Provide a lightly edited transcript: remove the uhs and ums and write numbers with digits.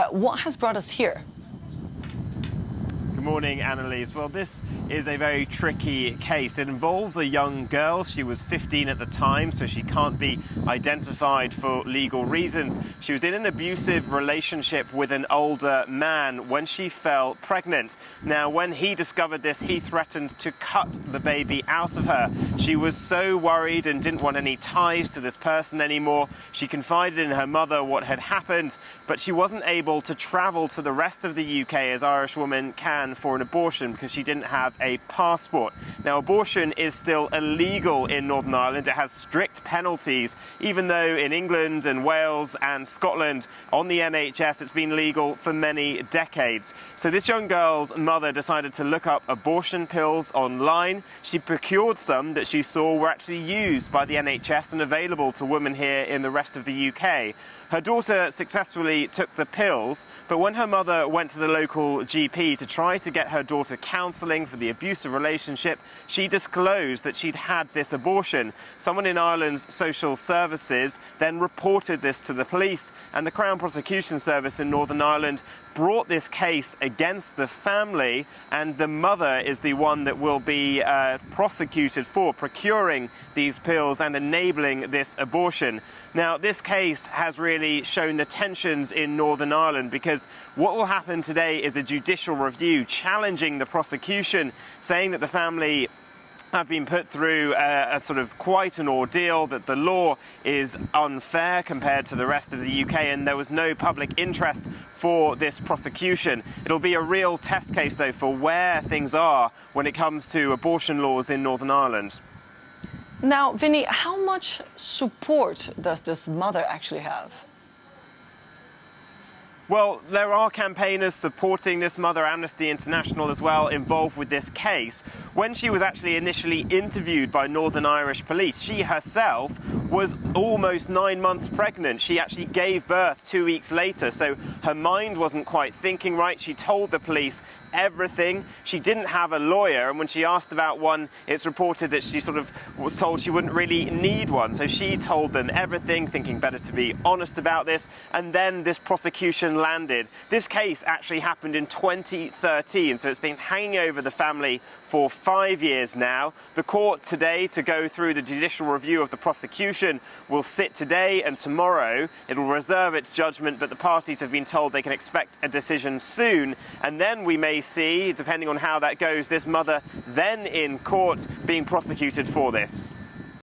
What has brought us here? Good morning, Annalise. Well, this is a very tricky case. It involves a young girl. She was 15 at the time, so she can't be identified for legal reasons. She was in an abusive relationship with an older man when she fell pregnant. Now, when he discovered this, he threatened to cut the baby out of her. She was so worried and didn't want any ties to this person anymore. She confided in her mother what had happened, but she wasn't able to travel to the rest of the UK as Irish women can for an abortion because she didn't have a passport. Now, abortion is still illegal in Northern Ireland. It has strict penalties, even though in England and Wales and Scotland on the NHS it's been legal for many decades. So this young girl's mother decided to look up abortion pills online. She procured some that she saw were actually used by the NHS and available to women here in the rest of the UK. Her daughter successfully took the pills, but when her mother went to the local GP to try to get her daughter counselling for the abusive relationship, she disclosed that she'd had this abortion. Someone in Ireland's social services then reported this to the police, and the Crown Prosecution Service in Northern Ireland brought this case against the family, and the mother is the one that will be prosecuted for procuring these pills and enabling this abortion. Now, this case has really shown the tensions in Northern Ireland, because what will happen today is a judicial review challenging the prosecution, saying that the family have been put through a sort of quite an ordeal, that the law is unfair compared to the rest of the UK, and there was no public interest for this prosecution. It'll be a real test case, though, for where things are when it comes to abortion laws in Northern Ireland. Now, Vinny, how much support does this mother actually have? Well, there are campaigners supporting this mother, Amnesty International as well, involved with this case. When she was actually initially interviewed by Northern Irish police, she herself was almost 9 months pregnant. She actually gave birth 2 weeks later, so her mind wasn't quite thinking right. She told the police everything. She didn't have a lawyer, and when she asked about one, it's reported that she sort of was told she wouldn't really need one. So she told them everything, thinking better to be honest about this, and then this prosecution landed. This case actually happened in 2013, so it's been hanging over the family for 5 years now. The court today, to go through the judicial review of the prosecution, will sit today and tomorrow. It will reserve its judgment, but the parties have been told they can expect a decision soon, and then we may see, depending on how that goes, this mother then in court being prosecuted for this.